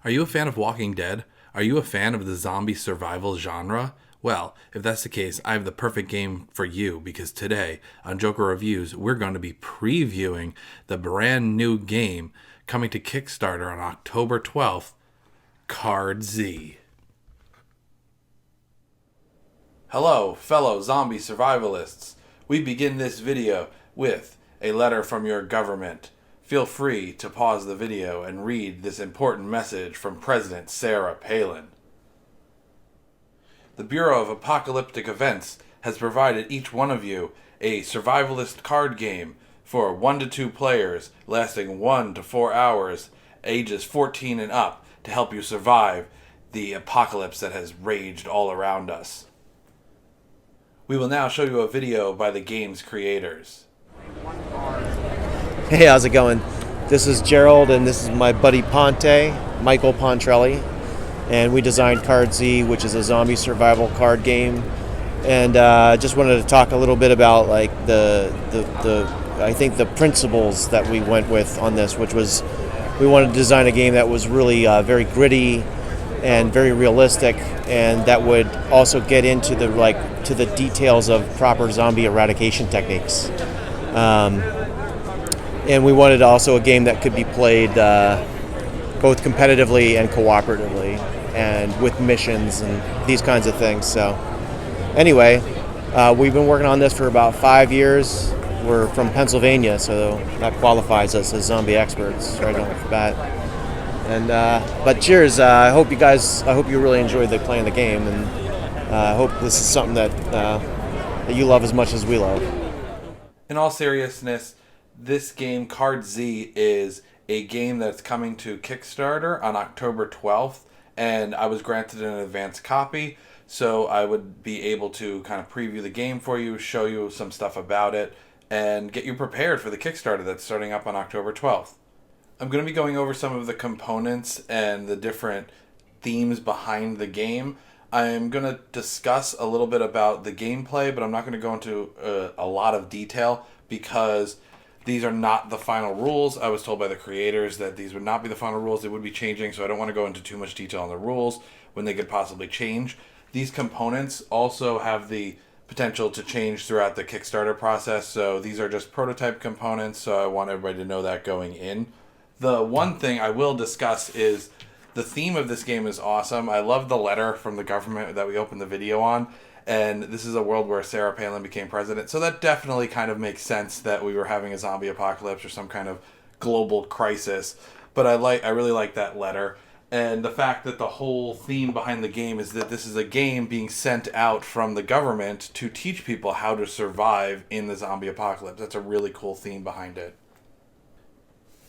Are you a fan of Walking Dead? Are you a fan of the zombie survival genre? Well, if that's the case, I have the perfect game for you because today on Joker Reviews, we're going to be previewing the brand new game coming to Kickstarter on October 12th, Card Z. Hello, fellow zombie survivalists. We begin this video with a letter from your government. Feel free to pause the video and read this important message from President Sarah Palin. The Bureau of Apocalyptic Events has provided each one of you a survivalist card game for 1 to 2 players lasting 1 to 4 hours, ages 14 and up, to help you survive the apocalypse that has raged all around us. We will now show you a video by the game's creators. Hey, how's it going? This is Gerald, and this is my buddy Ponte, Michael Pontrelli, and we designed Card Z, which is a zombie survival card game. And just wanted to talk a little bit about like the I think the principles that we went with on this, which was we wanted to design a game that was really very gritty and very realistic, and that would also get into the details of proper zombie eradication techniques. And we wanted also a game that could be played both competitively and cooperatively, and with missions and these kinds of things. So anyway, we've been working on this for about 5 years. We're from Pennsylvania, so that qualifies us as zombie experts right off the bat. And but cheers! I hope you really enjoyed playing the game, and I hope this is something that you love as much as we love. In all seriousness, this game, Card Z, is a game that's coming to Kickstarter on October 12th, and I was granted an advance copy, so I would be able to kind of preview the game for you, show you some stuff about it, and get you prepared for the Kickstarter that's starting up on October 12th. I'm going to be going over some of the components and the different themes behind the game. I'm going to discuss a little bit about the gameplay, but I'm not going to go into a lot of detail because these are not the final rules. I was told by the creators that these would not be the final rules. They would be changing, so I don't want to go into too much detail on the rules when they could possibly change. These components also have the potential to change throughout the Kickstarter process, so these are just prototype components, so I want everybody to know that going in. The one thing I will discuss is the theme of this game is awesome. I love the letter from the government that we opened the video on. And this is a world where Sarah Palin became president. So that definitely kind of makes sense that we were having a zombie apocalypse or some kind of global crisis. But I really like that letter. And the fact that the whole theme behind the game is that this is a game being sent out from the government to teach people how to survive in the zombie apocalypse. That's a really cool theme behind it.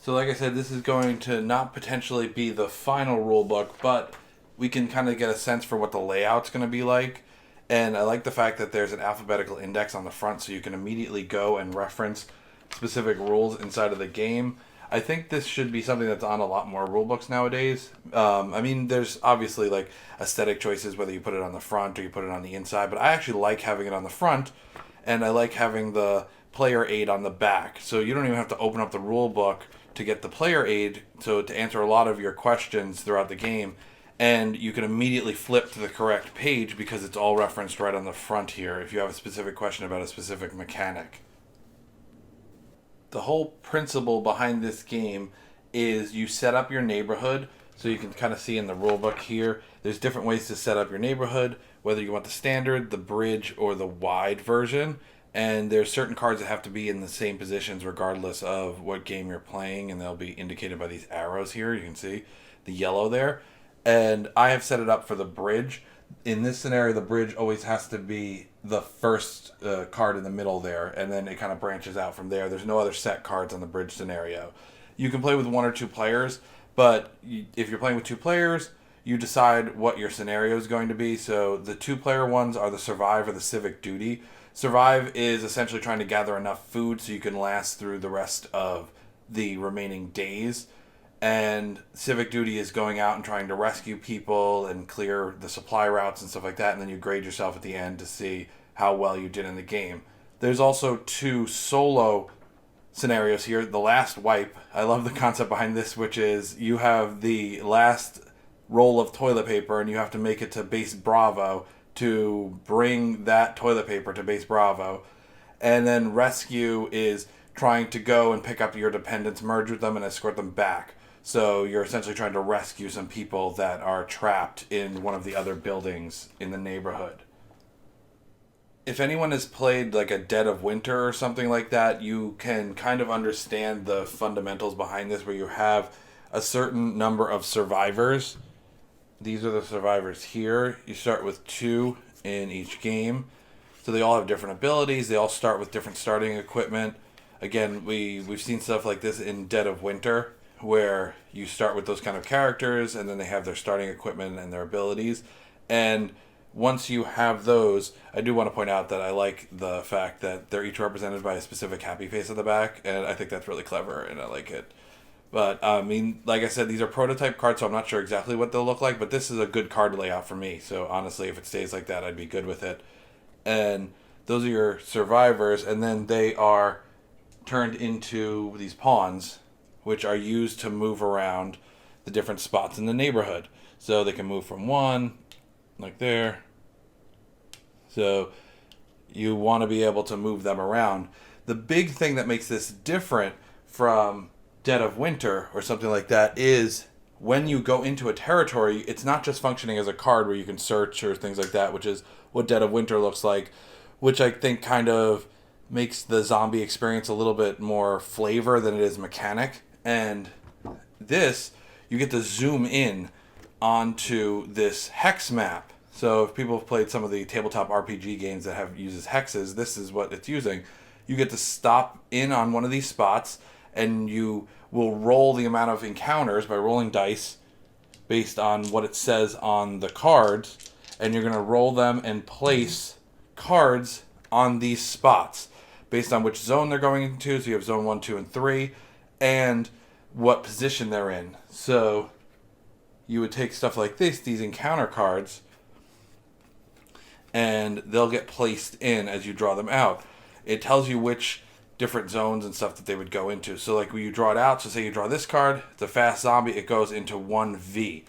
So like I said, this is going to not potentially be the final rule book, but we can kind of get a sense for what the layout's going to be like. And I like the fact that there's an alphabetical index on the front so you can immediately go and reference specific rules inside of the game. I think this should be something that's on a lot more rule books nowadays. There's obviously like aesthetic choices, whether you put it on the front or you put it on the inside, but I actually like having it on the front, and I like having the player aid on the back. So you don't even have to open up the rule book to get the player aid, so to answer a lot of your questions throughout the game. And you can immediately flip to the correct page because it's all referenced right on the front here if you have a specific question about a specific mechanic. The whole principle behind this game is you set up your neighborhood. So you can kind of see in the rulebook here, there's different ways to set up your neighborhood, whether you want the standard, the bridge, or the wide version. And there's certain cards that have to be in the same positions regardless of what game you're playing, and they'll be indicated by these arrows here. You can see the yellow there. And I have set it up for the bridge. In this scenario, the bridge always has to be the first card in the middle there, and then it kind of branches out from there. There's no other set cards on the bridge scenario. You can play with 1 or 2 players, but if you're playing with 2 players, you decide what your scenario is going to be. So the 2-player ones are the survive or the civic duty. Survive is essentially trying to gather enough food so you can last through the rest of the remaining days. And civic duty is going out and trying to rescue people and clear the supply routes and stuff like that, and then you grade yourself at the end to see how well you did in the game. There's also 2 solo scenarios here. The last wipe, I love the concept behind this, which is you have the last roll of toilet paper, and you have to make it to base Bravo to bring that toilet paper to base Bravo. And then rescue is trying to go and pick up your dependents, merge with them, and escort them back. So you're essentially trying to rescue some people that are trapped in one of the other buildings in the neighborhood. If anyone has played like a Dead of Winter or something like that, you can kind of understand the fundamentals behind this, where you have a certain number of survivors. These are the survivors here. You start with 2 in each game. So they all have different abilities. They all start with different starting equipment. Again, we've seen stuff like this in Dead of Winter, where you start with those kind of characters, and then they have their starting equipment and their abilities. And once you have those, I do want to point out that I like the fact that they're each represented by a specific happy face at the back, and I think that's really clever, and I like it. But, I mean, like I said, these are prototype cards, so I'm not sure exactly what they'll look like, but this is a good card layout for me. So, honestly, if it stays like that, I'd be good with it. And those are your survivors, and then they are turned into these pawns, which are used to move around the different spots in the neighborhood. So they can move from one, like there. So you want to be able to move them around. The big thing that makes this different from Dead of Winter or something like that is when you go into a territory, it's not just functioning as a card where you can search or things like that, which is what Dead of Winter looks like, which I think kind of makes the zombie experience a little bit more flavor than it is mechanic. And this, you get to zoom in onto this hex map. So if people have played some of the tabletop RPG games that uses hexes, this is what it's using. You get to stop in on one of these spots, and you will roll the amount of encounters by rolling dice based on what it says on the cards, and you're going to roll them and place cards on these spots based on which zone they're going into. So you have zone 1, 2, and 3, and what position they're in. So you would take stuff like this, these encounter cards, and they'll get placed in as you draw them out. It tells you which different zones and stuff that they would go into. So like when you draw it out, so say you draw this card, it's a fast zombie, it goes into 1V.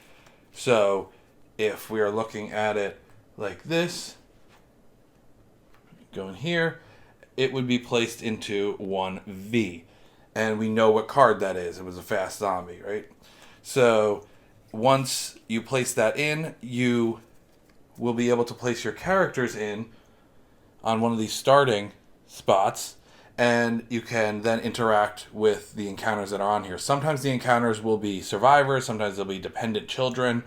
So if we are looking at it like this, go in here, it would be placed into 1V. And we know what card that is. It was a fast zombie, right? So once you place that in, you will be able to place your characters in on one of these starting spots, and you can then interact with the encounters that are on here. Sometimes the encounters will be survivors, sometimes they'll be dependent children.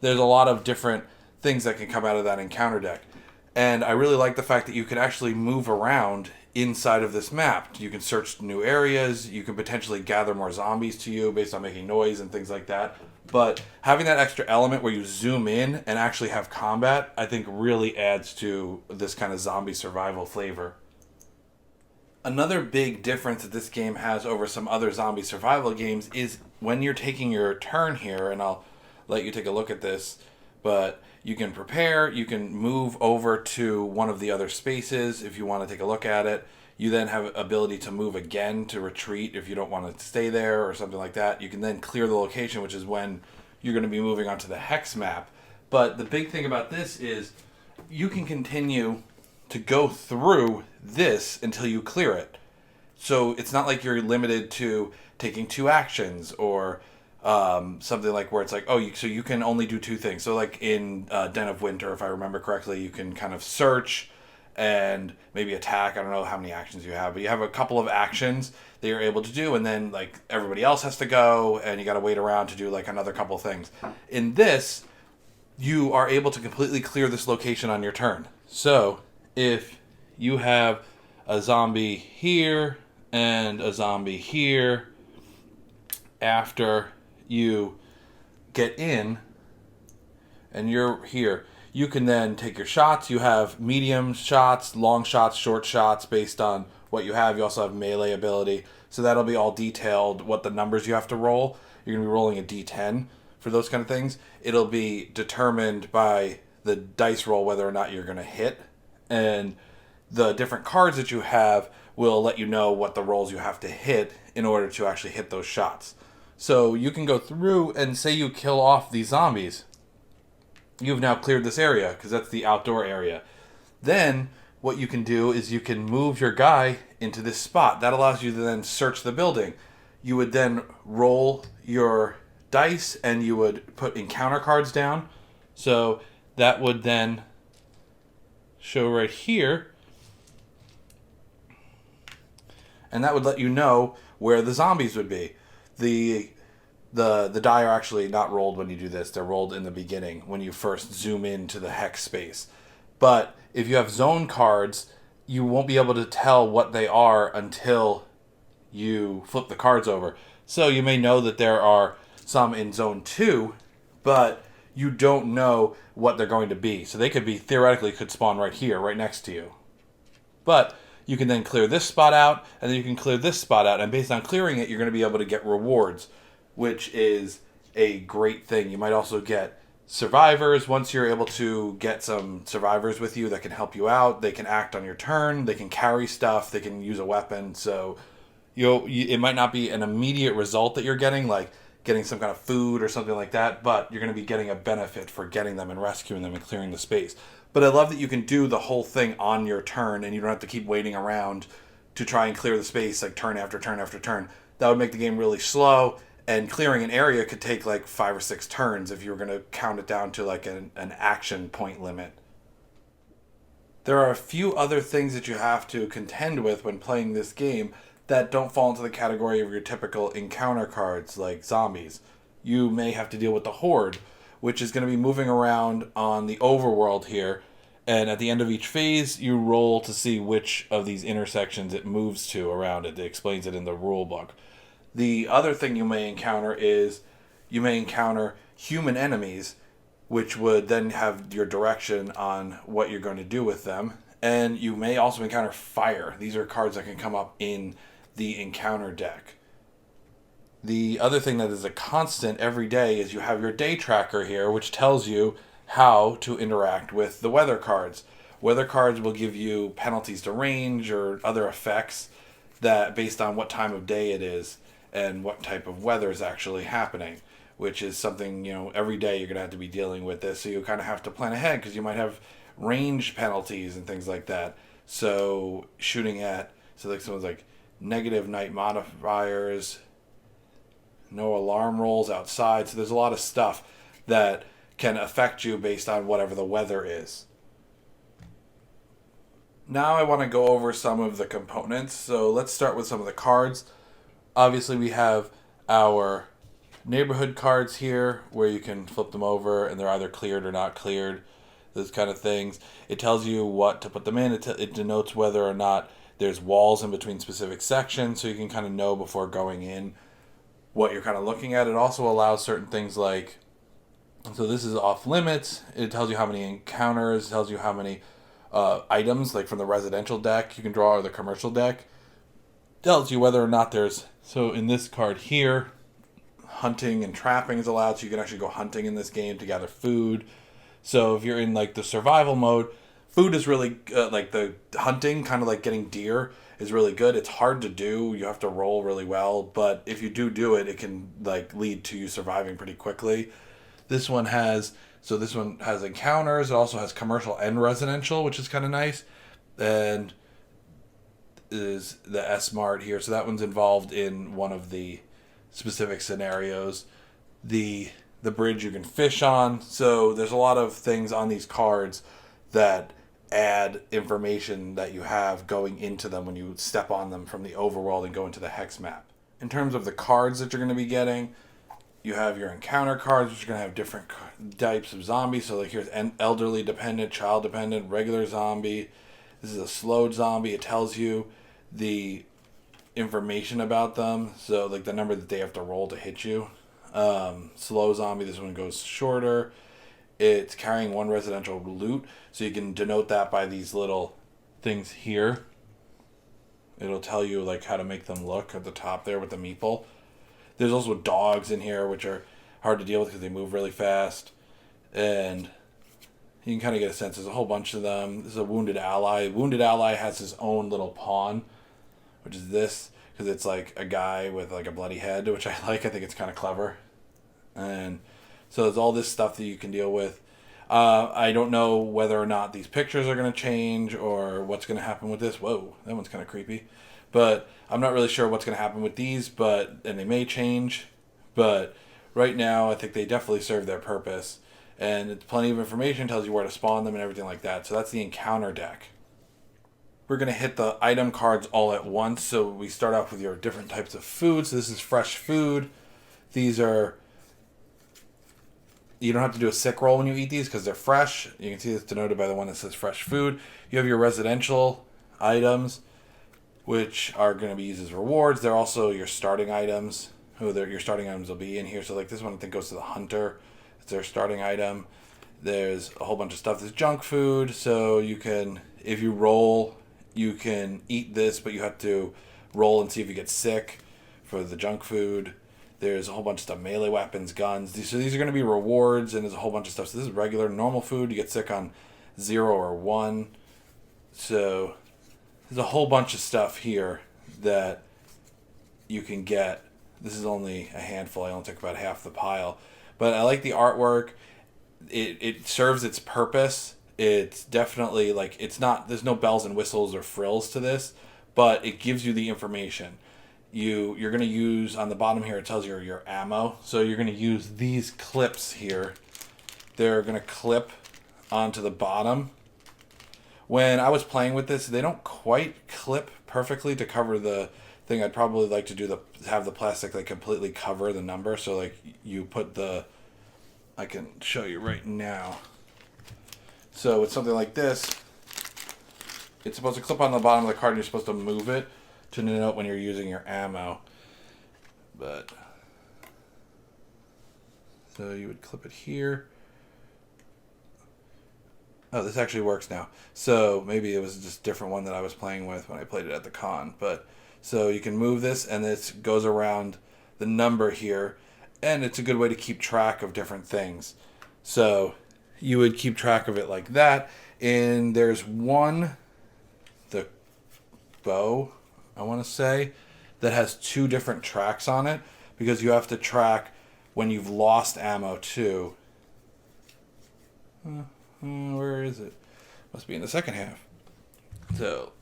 There's a lot of different things that can come out of that encounter deck. And I really like the fact that you can actually move around inside of this map. You can search new areas, you can potentially gather more zombies to you based on making noise and things like that. But having that extra element where you zoom in and actually have combat, I think really adds to this kind of zombie survival flavor. Another big difference that this game has over some other zombie survival games is when you're taking your turn here, and I'll let you take a look at this, but you can prepare, you can move over to one of the other spaces if you want to take a look at it. You then have ability to move again to retreat if you don't want to stay there or something like that. You can then clear the location, which is when you're going to be moving onto the hex map. But the big thing about this is you can continue to go through this until you clear it. So it's not like you're limited to taking 2 actions or something like where it's like, so you can only do 2 things. So like in Den of Winter, if I remember correctly, you can kind of search and maybe attack. I don't know how many actions you have, but you have a couple of actions that you're able to do, and then like everybody else has to go, and you got to wait around to do like another couple of things. In this, you are able to completely clear this location on your turn. So if you have a zombie here and a zombie here, after you get in and you're here, you can then take your shots. You have medium shots, long shots, short shots based on what you have. You also have melee ability. So that'll be all detailed, what the numbers you have to roll. You're going to be rolling a d10 for those kind of things. It'll be determined by the dice roll whether or not you're going to hit. And the different cards that you have will let you know what the rolls you have to hit in order to actually hit those shots. So you can go through and say you kill off these zombies. You've now cleared this area because that's the outdoor area. Then what you can do is you can move your guy into this spot. That allows you to then search the building. You would then roll your dice and you would put encounter cards down. So that would then show right here. And that would let you know where the zombies would be. The die are actually not rolled when you do this. They're rolled in the beginning when you first zoom into the hex space. But if you have zone cards, you won't be able to tell what they are until you flip the cards over. So you may know that there are some in zone 2, but you don't know what they're going to be. So they could be, theoretically, could spawn right here, right next to you. But you can then clear this spot out, and then you can clear this spot out. And based on clearing it, you're going to be able to get rewards, which is a great thing. You might also get survivors. Once you're able to get some survivors with you that can help you out, they can act on your turn, they can carry stuff, they can use a weapon. So it might not be an immediate result that you're getting, like getting some kind of food or something like that, but you're going to be getting a benefit for getting them and rescuing them and clearing the space. But I love that you can do the whole thing on your turn and you don't have to keep waiting around to try and clear the space like turn after turn after turn. That would make the game really slow, and clearing an area could take like 5 or 6 turns if you were going to count it down to like an action point limit. There are a few other things that you have to contend with when playing this game that don't fall into the category of your typical encounter cards like zombies. You may have to deal with the horde, which is going to be moving around on the overworld here, and at the end of each phase you roll to see which of these intersections it moves to around it. It explains it in the rule book. The other thing you may encounter is you may encounter human enemies, which would then have your direction on what you're going to do with them. And you may also encounter fire. These are cards that can come up in the encounter deck. The other thing that is a constant every day is you have your day tracker here, which tells you how to interact with the weather cards. Weather cards will give you penalties to range or other effects that based on what time of day it is and what type of weather is actually happening, which is something, every day you're going to have to be dealing with this. So you kind of have to plan ahead because you might have range penalties and things like that. So like someone's like negative night modifiers, no alarm rolls outside. So there's a lot of stuff that can affect you based on whatever the weather is. Now I want to go over some of the components. So let's start with some of the cards. Obviously we have our neighborhood cards here where you can flip them over and they're either cleared or not cleared. Those kind of things. It tells you what to put them in. It denotes whether or not there's walls in between specific sections, so you can kind of know before going in what you're kind of looking at. It also allows certain things like, so this is off limits. It tells you how many encounters, it tells you how many items, like from the residential deck you can draw or the commercial deck. It tells you whether or not there's, so in this card here, hunting and trapping is allowed, so you can actually go hunting in this game to gather food. So if you're in like the survival mode, food is really like the hunting, kind of like getting deer, is really good. It's hard to do. You have to roll really well, but if you do it, it can like lead to you surviving pretty quickly. This one has encounters. It also has commercial and residential, which is kind of nice. And is the S-Mart here. So that one's involved in one of the specific scenarios. The bridge you can fish on. So there's a lot of things on these cards that add information that you have going into them when you step on them from the overworld and go into the hex map. In terms of the cards that you're going to be getting, you have your encounter cards, which are going to have different types of zombies. So like here's elderly dependent, child dependent, regular zombie. This is a slowed zombie. It tells you the information about them. So like the number that they have to roll to hit you. Slow zombie, this one goes shorter. It's carrying 1 residential loot, so you can denote that by these little things here. It'll tell you like how to make them look at the top there with the meeple. There's also dogs in here, which are hard to deal with because they move really fast. And you can kind of get a sense. There's a whole bunch of them. This is a wounded ally. Wounded ally has his own little pawn, which is this. because it's like a guy with like a bloody head, which I like. I think it's kind of clever. And so there's all this stuff that you can deal with. I don't know whether or not these pictures are going to change or what's going to happen with this. Whoa, that one's kind of creepy. But I'm not really sure what's going to happen with these, and they may change. But right now, I think they definitely serve their purpose. And it's plenty of information, tells you where to spawn them and everything like that. So that's the encounter deck. We're going to hit the item cards all at once. So we start off with your different types of food. So this is fresh food. These are... You don't have to do a sick roll when you eat these because they're fresh. You can see it's denoted by the one that says fresh food. You have your residential items, which are going to be used as rewards. They're also your starting items. Your starting items will be in here. So like this one I think goes to the hunter. It's their starting item. There's a whole bunch of stuff. There's junk food. So you can, if you roll, you can eat this, but you have to roll and see if you get sick for the junk food. There's a whole bunch of stuff, melee weapons, guns. These are going to be rewards, and there's a whole bunch of stuff. So this is regular, normal food. You get sick on 0 or 1. So there's a whole bunch of stuff here that you can get. This is only a handful. I only took about half the pile. But I like the artwork. It serves its purpose. It's definitely, like, it's not, there's no bells and whistles or frills to this, but it gives you the information. You're going to use, on the bottom here, it tells you your ammo. So you're going to use these clips here. They're going to clip onto the bottom. When I was playing with this, they don't quite clip perfectly to cover the thing. I'd probably like to have the plastic like completely cover the number. So like you put I can show you right now. So with something like this, it's supposed to clip on the bottom of the card and you're supposed to move it to denote when you're using your ammo. But so you would clip it here. Oh, this actually works now. So maybe it was just a different one that I was playing with when I played it at the con. But so you can move this and this goes around the number here, and it's a good way to keep track of different things. So you would keep track of it like that. And there's the bow, I want to say, that has 2 different tracks on it, because you have to track when you've lost ammo too. Where is it? Must be in the second half. So,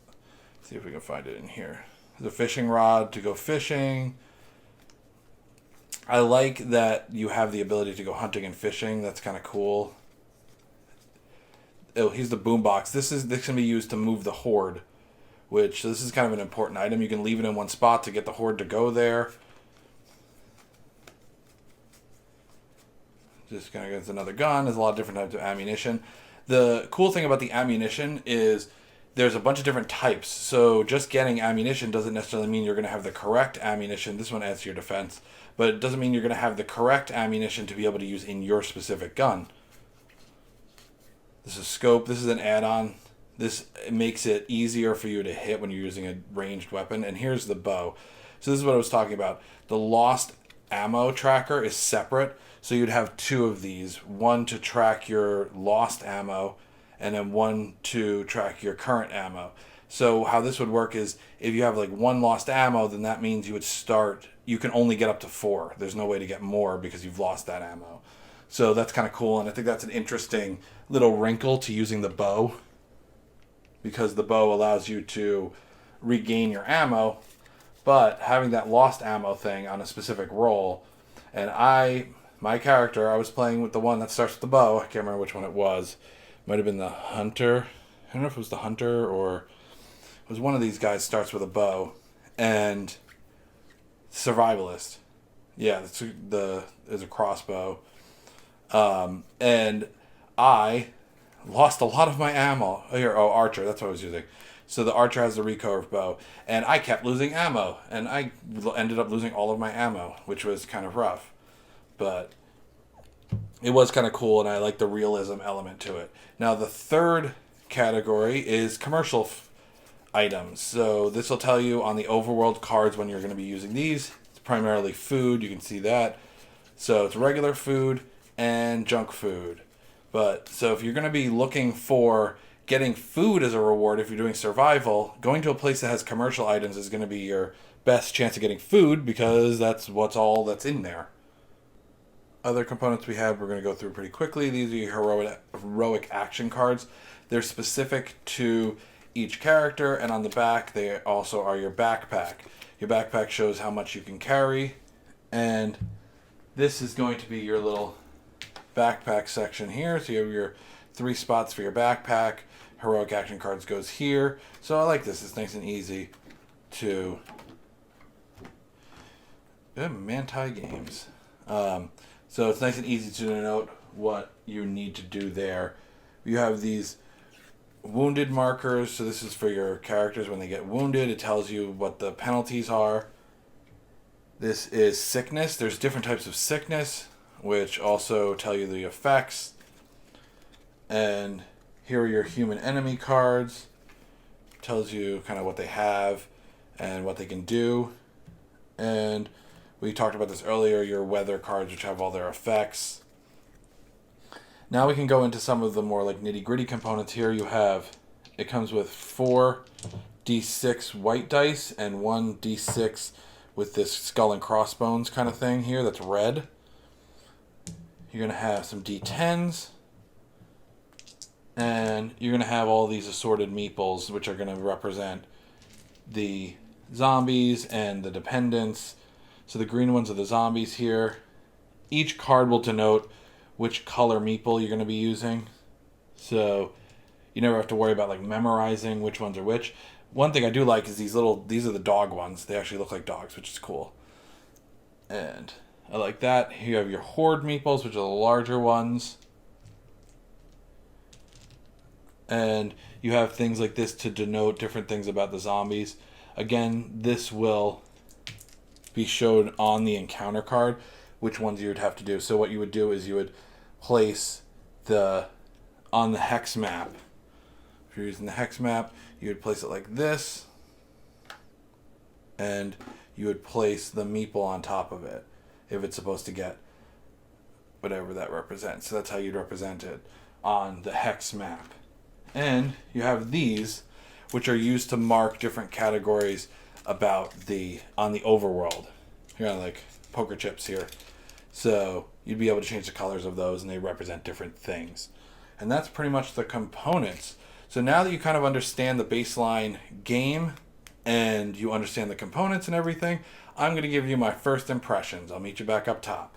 let's see if we can find it in here. There's a fishing rod to go fishing. I like that you have the ability to go hunting and fishing. That's kind of cool. Oh, here's the boombox. This can be used to move the horde, which this is kind of an important item. You can leave it in one spot to get the horde to go there. Just kind of gets another gun. There's a lot of different types of ammunition. The cool thing about the ammunition is there's a bunch of different types. So just getting ammunition doesn't necessarily mean you're going to have the correct ammunition. This one adds to your defense. But it doesn't mean you're going to have the correct ammunition to be able to use in your specific gun. This is scope. This is an add-on. This makes it easier for you to hit when you're using a ranged weapon. And here's the bow. So this is what I was talking about. The lost ammo tracker is separate. So you'd have 2 of these. One to track your lost ammo, and then one to track your current ammo. So how this would work is if you have like 1 lost ammo, then that means you can only get up to 4. There's no way to get more because you've lost that ammo. So that's kind of cool, and I think that's an interesting little wrinkle to using the bow, because the bow allows you to regain your ammo, but having that lost ammo thing on a specific roll. And my character, I was playing with the one that starts with the bow. I can't remember which one it was. Might have been the hunter. I don't know if it was the hunter or it was one of these guys starts with a bow. And survivalist. Yeah, there's a crossbow. And I lost a lot of my ammo. Archer, that's what I was using. So the archer has the recurve bow. And I kept losing ammo. And I ended up losing all of my ammo, which was kind of rough. But it was kind of cool, and I like the realism element to it. Now, the third category is commercial items. So this will tell you on the overworld cards when you're going to be using these. It's primarily food. You can see that. So it's regular food and junk food. But so if you're going to be looking for getting food as a reward, if you're doing survival, going to a place that has commercial items is going to be your best chance of getting food because that's all that's in there. Other components we have, we're going to go through pretty quickly. These are your heroic action cards. They're specific to each character, and on the back, they also are your backpack. Your backpack shows how much you can carry, and this is going to be your little backpack section here. So you have your 3 spots for your backpack. Heroic action cards goes here. So I like this. It's nice and easy to... Manti Games. So it's nice and easy to denote what you need to do there. You have these wounded markers. So this is for your characters when they get wounded. It tells you what the penalties are. This is sickness. There's different types of sickness, which also tell you the effects. And here are your human enemy cards. Tells you kind of what they have and what they can do. And we talked about this earlier, your weather cards, which have all their effects. Now we can go into some of the more like nitty-gritty components. Here you have, it comes with 4 D6 white dice and 1 D6 with this skull and crossbones kind of thing here that's red. You're going to have some D10s. And you're going to have all these assorted meeples, which are going to represent the zombies and the dependents. So the green ones are the zombies here. Each card will denote which color meeple you're going to be using. So you never have to worry about like memorizing which ones are which. One thing I do like is these are the dog ones. They actually look like dogs, which is cool. And I like that. Here you have your horde meeples, which are the larger ones. And you have things like this to denote different things about the zombies. Again, this will be shown on the encounter card, which ones you would have to do. So what you would do is you would place on the hex map. If you're using the hex map, you would place it like this. And you would place the meeple on top of it if it's supposed to get whatever that represents. So that's how you'd represent it on the hex map. And you have these, which are used to mark different categories about on the overworld. You're on like poker chips here. So you'd be able to change the colors of those, and they represent different things. And that's pretty much the components. So now that you kind of understand the baseline game and you understand the components and everything, I'm going to give you my first impressions. I'll meet you back up top.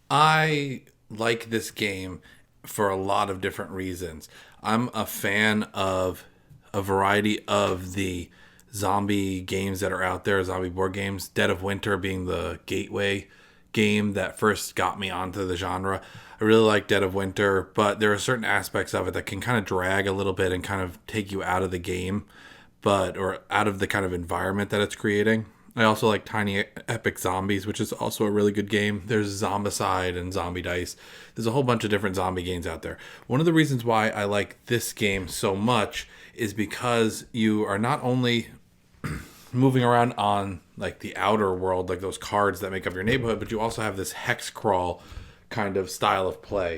I like this game for a lot of different reasons. I'm a fan of a variety of the zombie games that are out there, zombie board games, Dead of Winter being the gateway game that first got me onto the genre. I really like Dead of Winter, but there are certain aspects of it that can kind of drag a little bit and kind of take you out of the game, or out of the kind of environment that it's creating. I also like Tiny Epic Zombies, which is also a really good game. There's Zombicide and Zombie Dice. There's a whole bunch of different zombie games out there. One of the reasons why I like this game so much is because you are not only moving around on like the outer world, like those cards that make up your neighborhood, but you also have this hex crawl kind of style of play,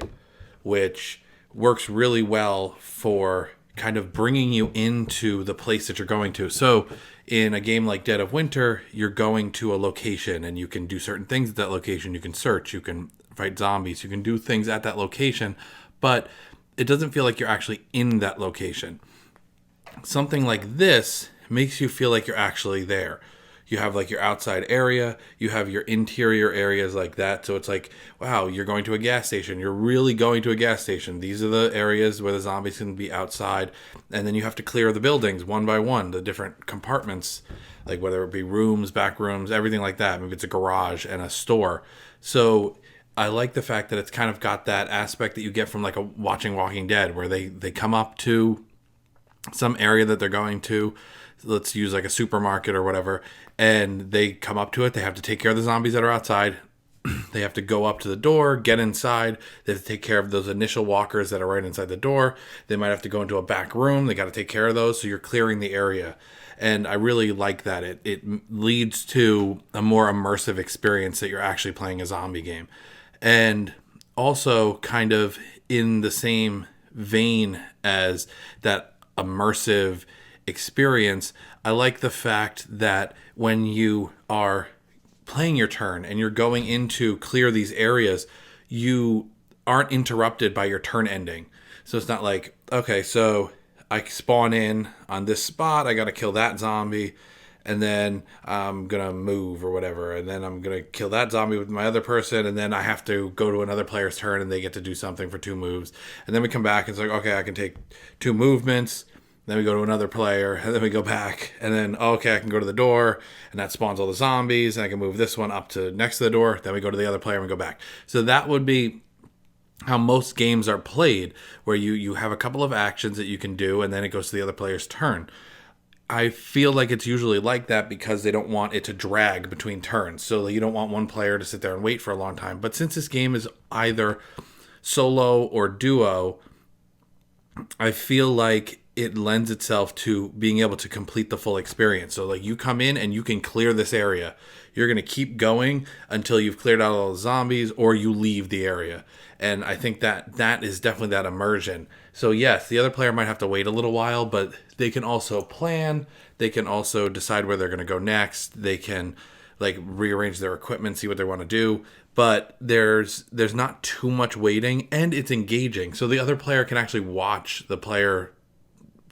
which works really well for kind of bringing you into the place that you're going to. So in a game like Dead of Winter, you're going to a location and you can do certain things at that location. You can search, you can fight zombies, you can do things at that location, but it doesn't feel like you're actually in that location. Something like this makes you feel like you're actually there. You have like your outside area, you have your interior areas like that. So it's like, wow, you're going to a gas station. You're really going to a gas station. These are the areas where the zombies can be outside. And then you have to clear the buildings one by one, the different compartments, like whether it be rooms, back rooms, everything like that. Maybe it's a garage and a store. So I like the fact that it's kind of got that aspect that you get from like watching Walking Dead, where they come up to some area that they're going to. Let's use like a supermarket or whatever, and they come up to it. They have to take care of the zombies that are outside. They have to go up to the door, get inside. They have to take care of those initial walkers that are right inside the door. They might have to go into a back room. They got to take care of those. So you're clearing the area. And I really like that. It leads to a more immersive experience that you're actually playing a zombie game. And also kind of in the same vein as that immersive experience. I like the fact that when you are playing your turn and you're going in to clear these areas, you aren't interrupted by your turn ending. So it's not like, okay, so I spawn in on this spot, I got to kill that zombie, and then I'm going to move or whatever, and then I'm going to kill that zombie with my other person, and then I have to go to another player's turn and they get to do something for 2 moves. And then we come back and it's like, okay, I can take 2 movements, then we go to another player, and then we go back, and then, okay, I can go to the door, and that spawns all the zombies, and I can move this one up to next to the door, then we go to the other player and we go back. So that would be how most games are played, where you have a couple of actions that you can do, and then it goes to the other player's turn. I feel like it's usually like that because they don't want it to drag between turns. So you don't want one player to sit there and wait for a long time. But since this game is either solo or duo, I feel like it lends itself to being able to complete the full experience. So like you come in and you can clear this area. You're going to keep going until you've cleared out all the zombies or you leave the area. And I think that is definitely that immersion. So yes, the other player might have to wait a little while, but they can also plan. They can also decide where they're going to go next. They can like rearrange their equipment, see what they want to do. But there's not too much waiting, and it's engaging. So the other player can actually watch the player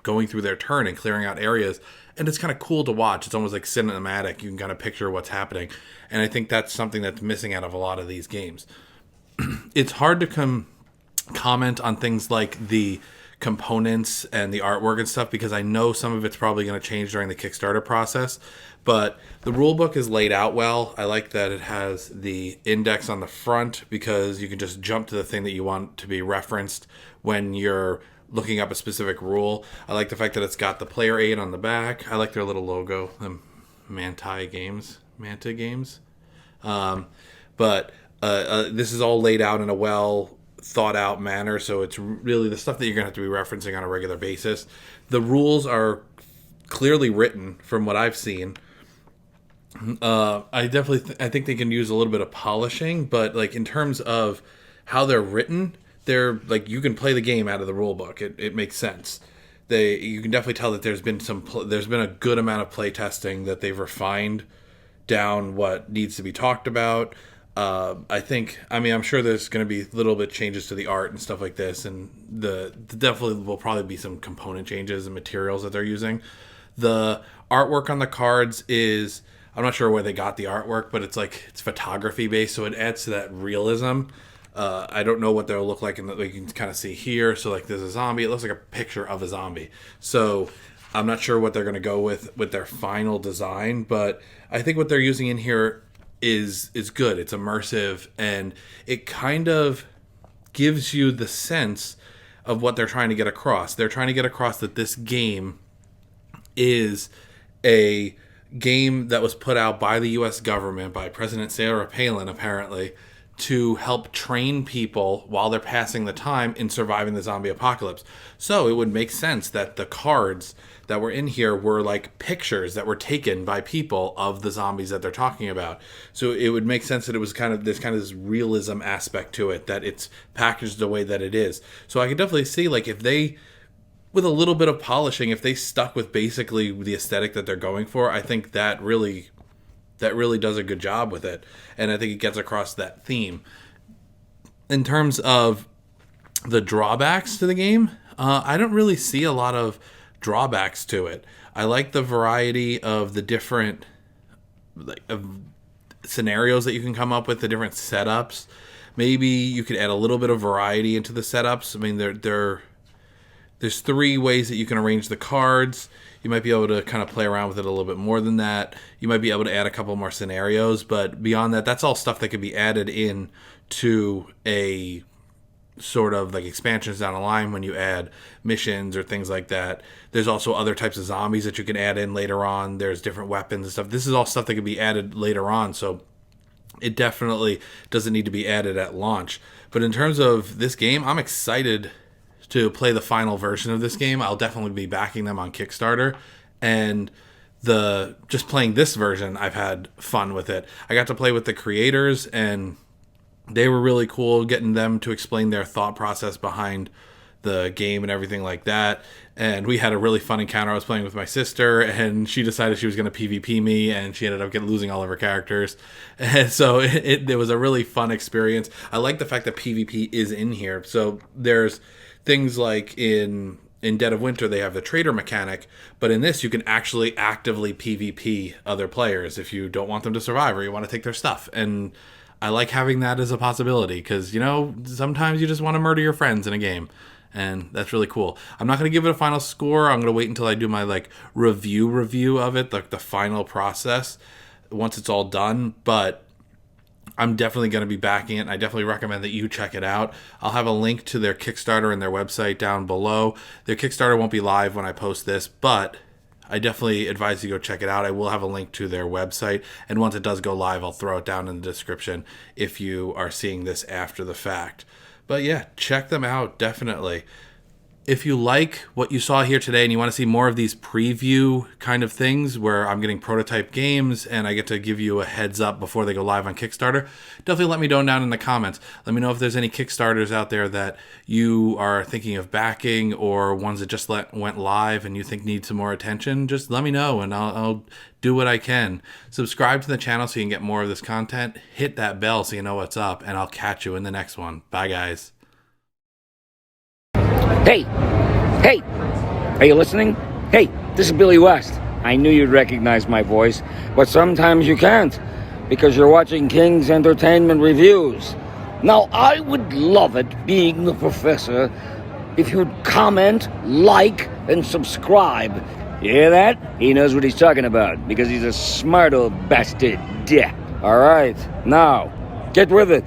going through their turn and clearing out areas. And it's kind of cool to watch. It's almost like cinematic. You can kind of picture what's happening. And I think that's something that's missing out of a lot of these games. It's hard to comment on things like the components and the artwork and stuff because I know some of it's probably going to change during the Kickstarter process. But the rule book is laid out well. I like that it has the index on the front because you can just jump to the thing that you want to be referenced when you're looking up a specific rule. I like the fact that it's got the player aid on the back. I like their little logo, the Manta Games. But this is all laid out in a well thought out manner, so it's really the stuff that you're going to have to be referencing on a regular basis. The rules are clearly written from what I've seen. I think they can use a little bit of polishing, but like in terms of how they're written, they're like you can play the game out of the rule book. It makes sense. You can definitely tell that there's been a good amount of play testing that they've refined down what needs to be talked about. I'm sure there's going to be little bit changes to the art and stuff like this, and definitely will probably be some component changes and materials that they're using. The artwork on the cards is, I'm not sure where they got the artwork, but it's photography based, so it adds to that realism. I don't know what they'll look like, and you can kind of see here. So like there's a zombie. It looks like a picture of a zombie. So I'm not sure what they're going to go with their final design, but I think what they're using in here is good. It's immersive, and it kind of gives you the sense of what they're trying to get across. They're trying to get across that this game is a game that was put out by the U.S. government, by President Sarah Palin, apparently, to help train people while they're passing the time in surviving the zombie apocalypse. So it would make sense that the cards that were in here were like pictures that were taken by people of the zombies that they're talking about. So it would make sense that it was kind of this realism aspect to it, that it's packaged the way that it is. So I could definitely see like if they, with a little bit of polishing, if they stuck with basically the aesthetic that they're going for, I think that really does a good job with it. And I think it gets across that theme. In terms of the drawbacks to the game, I don't really see a lot of drawbacks to it. I like the variety of the different scenarios that you can come up with, the different setups. Maybe you could add a little bit of variety into the setups. I mean, there's 3 ways that you can arrange the cards. You might be able to kind of play around with it a little bit more than that. You might be able to add a couple more scenarios, but beyond that, that's all stuff that could be added in to a sort of like expansions down the line when you add missions or things like that. There's also other types of zombies that you can add in later on. There's different weapons and stuff. This is all stuff that can be added later on, so it definitely doesn't need to be added at launch. But in terms of this game, I'm excited to play the final version of this game. I'll definitely be backing them on Kickstarter, and just playing this version, I've had fun with it. I got to play with the creators, and they were really cool, getting them to explain their thought process behind the game and everything like that. And we had a really fun encounter. I was playing with my sister, and she decided she was going to PvP me, and she ended up losing all of her characters. And so it was a really fun experience. I like the fact that PvP is in here. So there's things like in Dead of Winter, they have the trader mechanic, but in this, you can actually actively PvP other players if you don't want them to survive or you want to take their stuff. And I like having that as a possibility because, sometimes you just want to murder your friends in a game. And that's really cool. I'm not going to give it a final score. I'm going to wait until I do my review of it, like the final process, once it's all done. But I'm definitely going to be backing it, and I definitely recommend that you check it out. I'll have a link to their Kickstarter and their website down below. Their Kickstarter won't be live when I post this, but I definitely advise you go check it out. I will have a link to their website, and once it does go live, I'll throw it down in the description if you are seeing this after the fact. But yeah, check them out, definitely. If you like what you saw here today and you want to see more of these preview kind of things where I'm getting prototype games and I get to give you a heads up before they go live on Kickstarter, definitely let me know down in the comments. Let me know if there's any Kickstarters out there that you are thinking of backing or ones that just went live and you think need some more attention. Just let me know and I'll do what I can. Subscribe to the channel so you can get more of this content. Hit that bell so you know what's up, and I'll catch you in the next one. Bye, guys. Hey, are you listening? Hey, this is Billy West. I knew you'd recognize my voice, but sometimes you can't because you're watching King's Entertainment Reviews. Now, I would love it, being the professor, if you'd comment, like, and subscribe. You hear that? He knows what he's talking about because he's a smart old bastard. Yeah. All right, now, get with it.